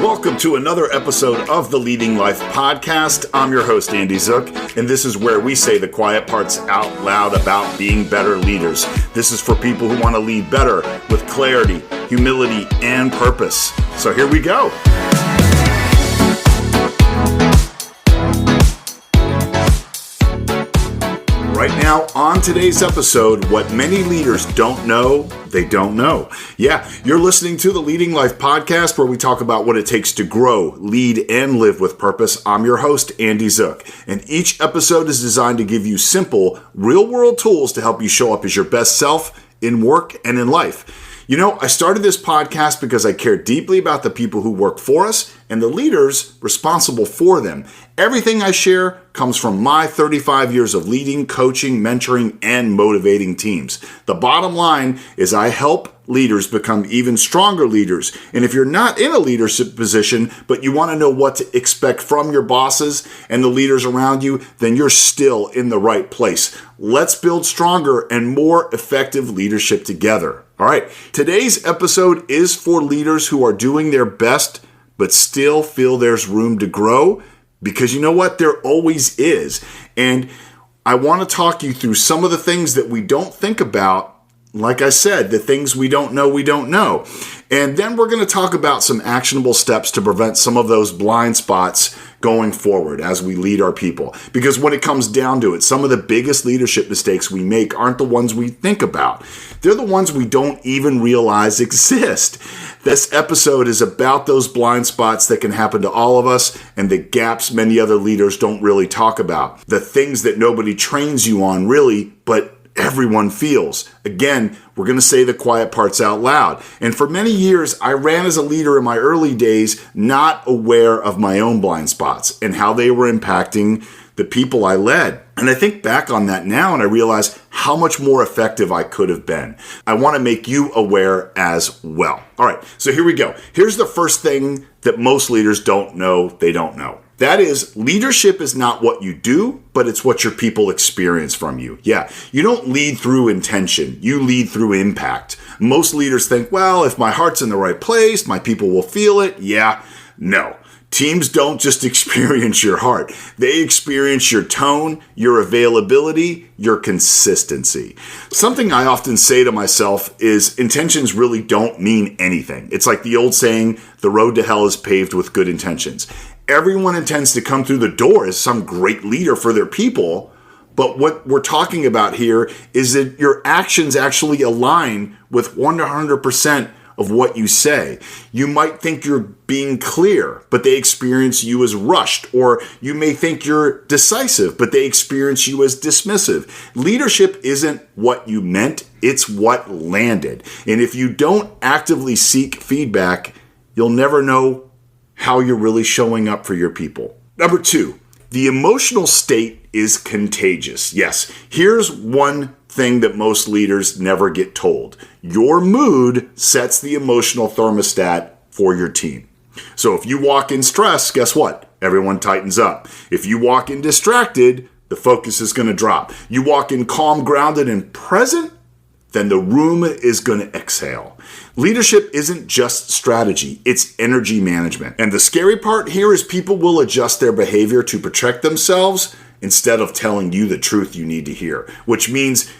Welcome to another episode of the Leading Life Podcast. I'm your host, Andy Zook, and this is where we say the quiet parts out loud about being better leaders. This is for people who want to lead better with clarity, humility, and purpose. So here we go. Right now, on today's episode, what many leaders don't know, they don't know. Yeah, you're listening to the Leading Life Podcast, where we talk about what it takes to grow, lead, and live with purpose. I'm your host, Andy Zook, and each episode is designed to give you simple, real-world tools to help you show up as your best self in work and in life. You know, I started this podcast because I care deeply about the people who work for us and the leaders responsible for them. Everything I share comes from my 35 years of leading, coaching, mentoring, and motivating teams. The bottom line is I help leaders become even stronger leaders. And if you're not in a leadership position, but you want to know what to expect from your bosses and the leaders around you, then you're still in the right place. Let's build stronger and more effective leadership together. All right, today's episode is for leaders who are doing their best, but still feel there's room to grow, because you know what? There always is. And I want to talk you through some of the things that we don't think about. Like I said, the things we don't know, we don't know. And then we're going to talk about some actionable steps to prevent some of those blind spots going forward as we lead our people. Because when it comes down to it, some of the biggest leadership mistakes we make aren't the ones we think about. They're the ones we don't even realize exist. This episode is about those blind spots that can happen to all of us and the gaps many other leaders don't really talk about. The things that nobody trains you on really, but everyone feels. Again, we're going to say the quiet parts out loud. And for many years, I ran as a leader in my early days, not aware of my own blind spots and how they were impacting the people I led. And I think back on that now and I realize how much more effective I could have been. I want to make you aware as well. All right, so here we go. Here's the first thing that most leaders don't know they don't know. That is, leadership is not what you do, but it's what your people experience from you. Yeah, you don't lead through intention. You lead through impact. Most leaders think, well, if my heart's in the right place, my people will feel it. Yeah, no. Teams don't just experience your heart. They experience your tone, your availability, your consistency. Something I often say to myself is intentions really don't mean anything. It's like the old saying, the road to hell is paved with good intentions. Everyone intends to come through the door as some great leader for their people, but what we're talking about here is that your actions actually align with 100% of what you say. You might think you're being clear, but they experience you as rushed, or you may think you're decisive, but they experience you as dismissive. Leadership isn't what you meant, it's what landed. And if you don't actively seek feedback, you'll never know how you're really showing up for your people. Number 2, the emotional state is contagious. Yes, here's one thing that most leaders never get told. Your mood sets the emotional thermostat for your team. So if you walk in stressed, guess what? Everyone tightens up. If you walk in distracted, the focus is going to drop. You walk in calm, grounded, and present, then the room is going to exhale. Leadership isn't just strategy, it's energy management. And the scary part here is people will adjust their behavior to protect themselves instead of telling you the truth you need to hear. Which means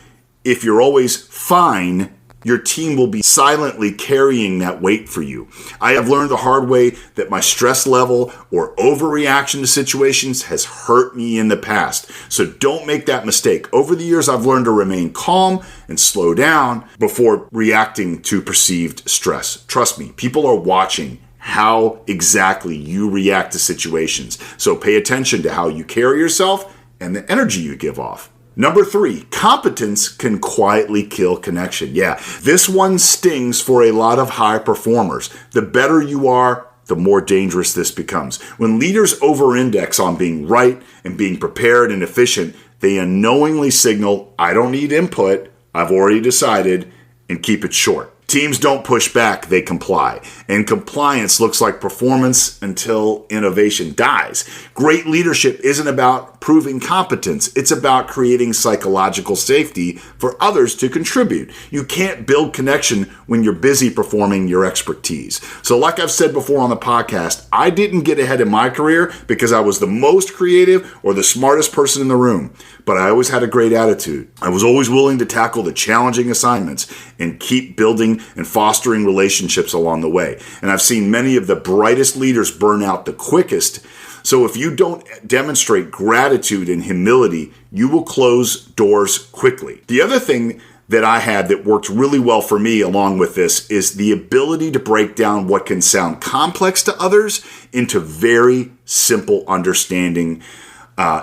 if you're always fine, your team will be silently carrying that weight for you. I have learned the hard way that my stress level or overreaction to situations has hurt me in the past. So don't make that mistake. Over the years, I've learned to remain calm and slow down before reacting to perceived stress. Trust me, people are watching how exactly you react to situations. So pay attention to how you carry yourself and the energy you give off. Number 3, competence can quietly kill connection. Yeah, this one stings for a lot of high performers. The better you are, the more dangerous this becomes. When leaders over-index on being right and being prepared and efficient, they unknowingly signal, I don't need input, I've already decided, and keep it short. Teams don't push back, they comply. And compliance looks like performance until innovation dies. Great leadership isn't about proving competence. It's about creating psychological safety for others to contribute. You can't build connection when you're busy performing your expertise. So like I've said before on the podcast, I didn't get ahead in my career because I was the most creative or the smartest person in the room, but I always had a great attitude. I was always willing to tackle the challenging assignments and keep building and fostering relationships along the way. And I've seen many of the brightest leaders burn out the quickest. So if you don't demonstrate gratitude and humility, you will close doors quickly. The other thing that I had that worked really well for me along with this is the ability to break down what can sound complex to others into very simple understanding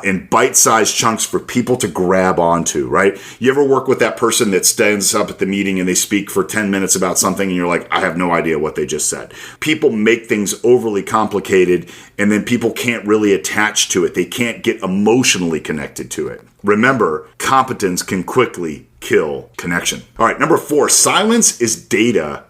in bite-sized chunks for people to grab onto, right? You ever work with that person that stands up at the meeting and they speak for 10 minutes about something and you're like, I have no idea what they just said. People make things overly complicated and then people can't really attach to it. They can't get emotionally connected to it. Remember, competence can quickly kill connection. All right, number 4, silence is data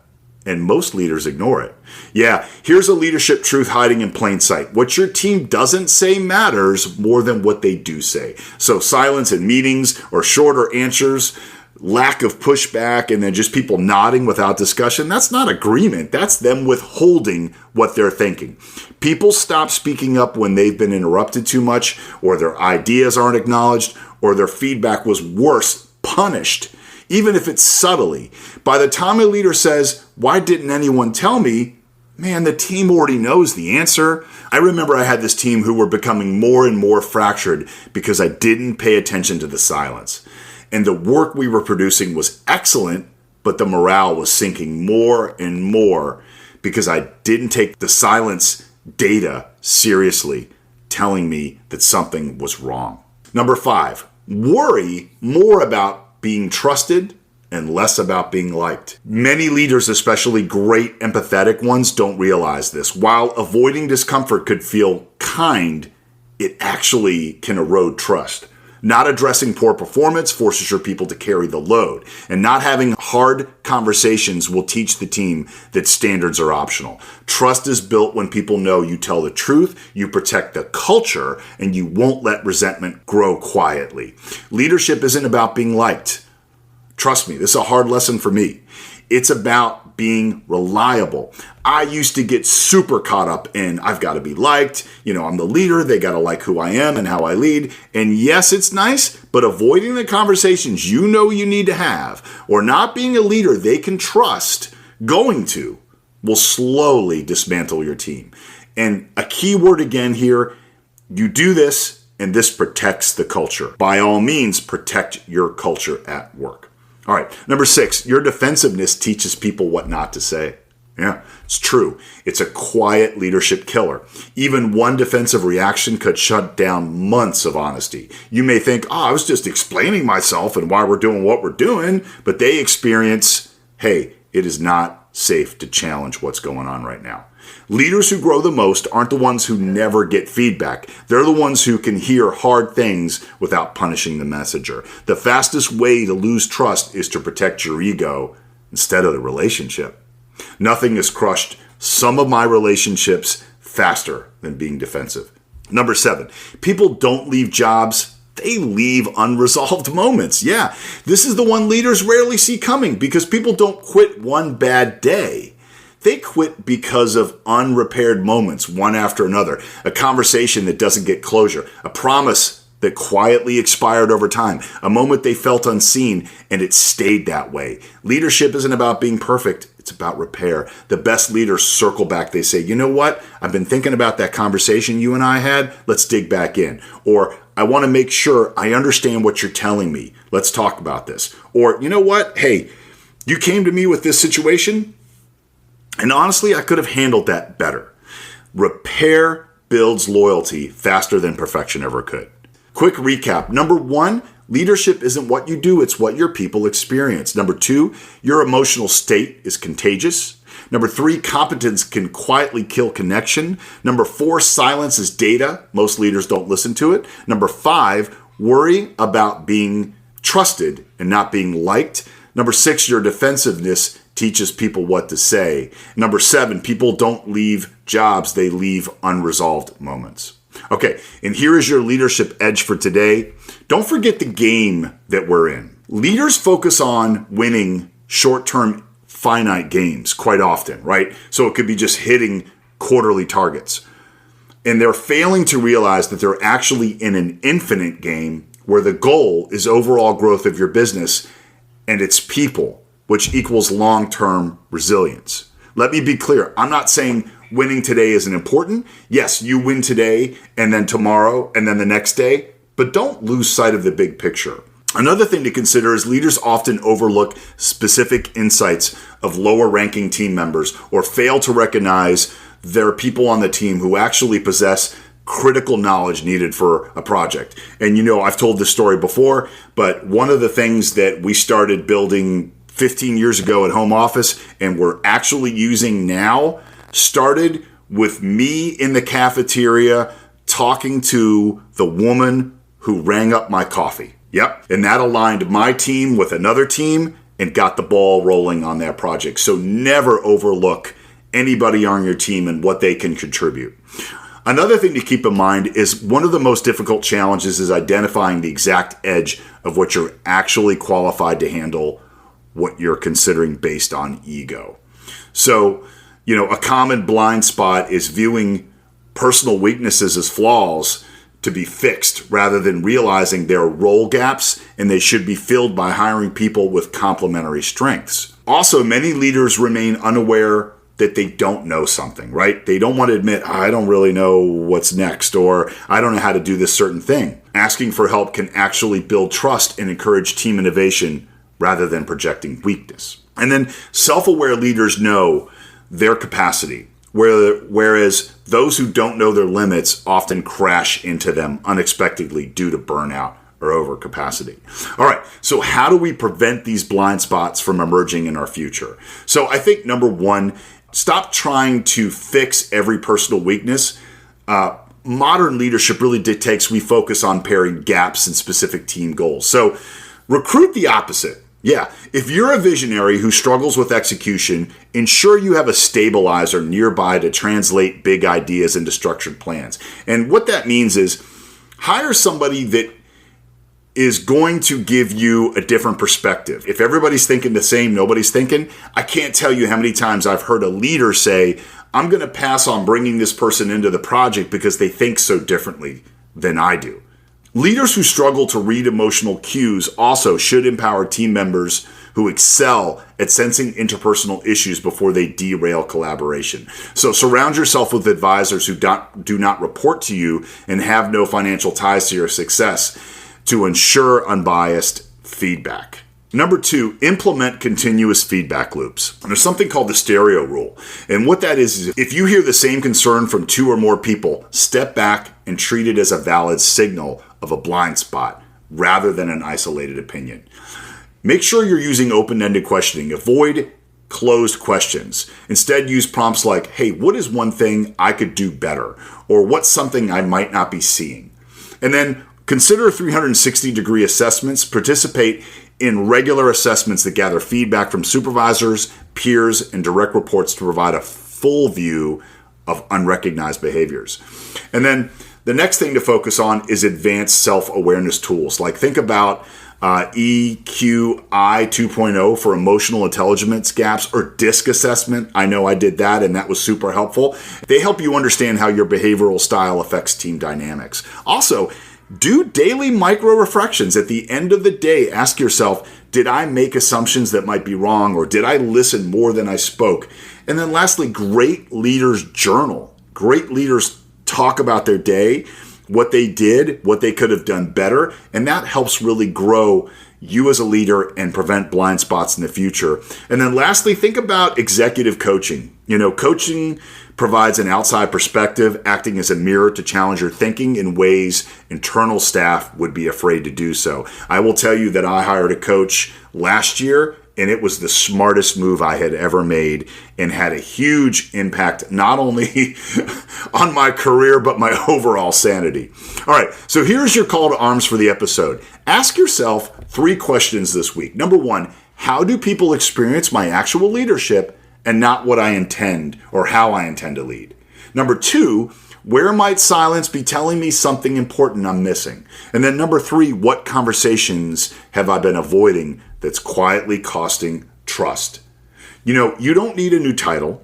and most leaders ignore it. Yeah, here's a leadership truth hiding in plain sight. What your team doesn't say matters more than what they do say. So silence in meetings or shorter answers, lack of pushback, and then just people nodding without discussion, that's not agreement. That's them withholding what they're thinking. People stop speaking up when they've been interrupted too much, or their ideas aren't acknowledged, or their feedback was worse, punished. Even if it's subtly. By the time a leader says, why didn't anyone tell me? Man, the team already knows the answer. I remember I had this team who were becoming more and more fractured because I didn't pay attention to the silence. And the work we were producing was excellent, but the morale was sinking more and more because I didn't take the silence data seriously, telling me that something was wrong. Number 5, worry more about being trusted and less about being liked. Many leaders, especially great empathetic ones, don't realize this. While avoiding discomfort could feel kind, it actually can erode trust. Not addressing poor performance forces your people to carry the load, and not having hard conversations will teach the team that standards are optional. Trust is built when people know you tell the truth, you protect the culture, and you won't let resentment grow quietly. Leadership isn't about being liked. Trust me, this is a hard lesson for me. It's about being reliable. I used to get super caught up in, I've got to be liked. I'm the leader. They got to like who I am and how I lead. And yes, it's nice, but avoiding the conversations you know you need to have, or not being a leader they can trust, will slowly dismantle your team. And a key word again here, you do this, and this protects the culture. By all means, protect your culture at work. All right, number 6, your defensiveness teaches people what not to say. Yeah, it's true. It's a quiet leadership killer. Even one defensive reaction could shut down months of honesty. You may think, I was just explaining myself and why we're doing what we're doing, but they experience, hey, it is not safe to challenge what's going on right now. Leaders who grow the most aren't the ones who never get feedback. They're the ones who can hear hard things without punishing the messenger. The fastest way to lose trust is to protect your ego instead of the relationship. Nothing has crushed some of my relationships faster than being defensive. Number 7, people don't leave jobs. They leave unresolved moments. Yeah, this is the one leaders rarely see coming because people don't quit one bad day. They quit because of unrepaired moments, one after another. A conversation that doesn't get closure. A promise that quietly expired over time. A moment they felt unseen, and it stayed that way. Leadership isn't about being perfect. It's about repair. The best leaders circle back. They say, you know what? I've been thinking about that conversation you and I had. Let's dig back in. Or, I want to make sure I understand what you're telling me. Let's talk about this. Or, you know what? Hey, you came to me with this situation, and honestly, I could have handled that better. Repair builds loyalty faster than perfection ever could. Quick recap. Number 1, leadership isn't what you do, it's what your people experience. Number 2, your emotional state is contagious. Number 3, competence can quietly kill connection. Number 4, silence is data. Most leaders don't listen to it. Number 5, worry about being trusted and not being liked. Number 6, your defensiveness teaches people what to say. Number 7, people don't leave jobs, they leave unresolved moments. Okay, and here is your leadership edge for today. Don't forget the game that we're in. Leaders focus on winning short-term finite games quite often, right? So it could be just hitting quarterly targets. And they're failing to realize that they're actually in an infinite game where the goal is overall growth of your business and its people, which equals long-term resilience. Let me be clear. I'm not saying winning today isn't important. Yes, you win today and then tomorrow and then the next day, but don't lose sight of the big picture. Another thing to consider is leaders often overlook specific insights of lower ranking team members or fail to recognize there are people on the team who actually possess critical knowledge needed for a project. And I've told this story before, but one of the things that we started building 15 years ago at home office and we're actually using now started with me in the cafeteria talking to the woman who rang up my coffee. Yep. And that aligned my team with another team and got the ball rolling on that project. So never overlook anybody on your team and what they can contribute. Another thing to keep in mind is one of the most difficult challenges is identifying the exact edge of what you're actually qualified to handle, what you're considering based on ego. So, a common blind spot is viewing personal weaknesses as flaws to be fixed rather than realizing there are role gaps and they should be filled by hiring people with complementary strengths. Also, many leaders remain unaware that they don't know something, right? They don't want to admit, I don't really know what's next, or I don't know how to do this certain thing. Asking for help can actually build trust and encourage team innovation rather than projecting weakness. And then self-aware leaders know their capacity, whereas those who don't know their limits often crash into them unexpectedly due to burnout or overcapacity. All right, so how do we prevent these blind spots from emerging in our future? So I think number one, stop trying to fix every personal weakness. Modern leadership really dictates we focus on pairing gaps in specific team goals. So recruit the opposite. Yeah, if you're a visionary who struggles with execution, ensure you have a stabilizer nearby to translate big ideas into structured plans. And what that means is hire somebody that is going to give you a different perspective. If everybody's thinking the same, nobody's thinking, I can't tell you how many times I've heard a leader say, I'm going to pass on bringing this person into the project because they think so differently than I do. Leaders who struggle to read emotional cues also should empower team members who excel at sensing interpersonal issues before they derail collaboration. So surround yourself with advisors who do not report to you and have no financial ties to your success to ensure unbiased feedback. Number two, implement continuous feedback loops. And there's something called the stereo rule. And what that is if you hear the same concern from two or more people, step back and treat it as a valid signal of a blind spot rather than an isolated opinion. Make sure you're using open-ended questioning. Avoid closed questions. Instead, use prompts like, hey, what is one thing I could do better? Or what's something I might not be seeing? And then consider 360-degree assessments. Participate in regular assessments that gather feedback from supervisors, peers, and direct reports to provide a full view of unrecognized behaviors. And then the next thing to focus on is advanced self-awareness tools. Like think about EQI 2.0 for emotional intelligence gaps or DISC assessment. I know I did that and that was super helpful. They help you understand how your behavioral style affects team dynamics. Also, do daily micro reflections. At the end of the day, ask yourself, did I make assumptions that might be wrong, or did I listen more than I spoke? And then lastly, great leaders journal. Great leaders talk about their day, what they did, what they could have done better, and that helps really grow you as a leader and prevent blind spots in the future. And then lastly, think about executive coaching. Coaching provides an outside perspective, acting as a mirror to challenge your thinking in ways internal staff would be afraid to do so. I will tell you that I hired a coach last year, and it was the smartest move I had ever made and had a huge impact not only on my career, but my overall sanity. All right, so here's your call to arms for the episode. Ask yourself 3 questions this week. Number 1, how do people experience my actual leadership and not what I intend or how I intend to lead? Number 2, where might silence be telling me something important I'm missing? And then number 3, what conversations have I been avoiding that's quietly costing trust? You know, you don't need a new title.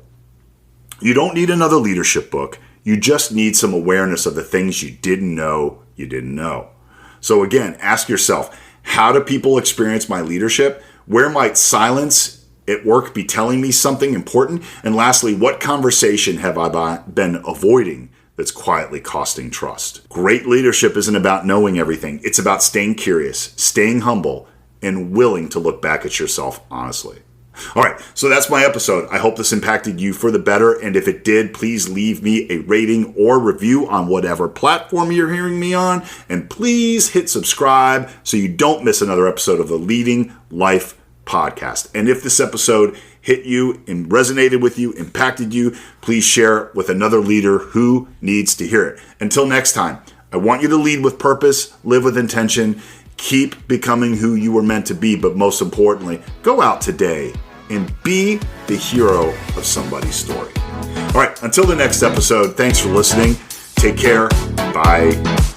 You don't need another leadership book. You just need some awareness of the things you didn't know you didn't know. So again, ask yourself, how do people experience my leadership? Where might silence at work be telling me something important? And lastly, what conversation have I been avoiding that's quietly costing trust? Great leadership isn't about knowing everything. It's about staying curious, staying humble, and willing to look back at yourself honestly. All right, so that's my episode. I hope this impacted you for the better. And if it did, please leave me a rating or review on whatever platform you're hearing me on. And please hit subscribe so you don't miss another episode of the Leading Life Podcast. And if this episode hit you and resonated with you, impacted you, please share it with another leader who needs to hear it. Until next time, I want you to lead with purpose, live with intention, keep becoming who you were meant to be, but most importantly, go out today and be the hero of somebody's story. All right, until the next episode, thanks for listening. Take care. Bye.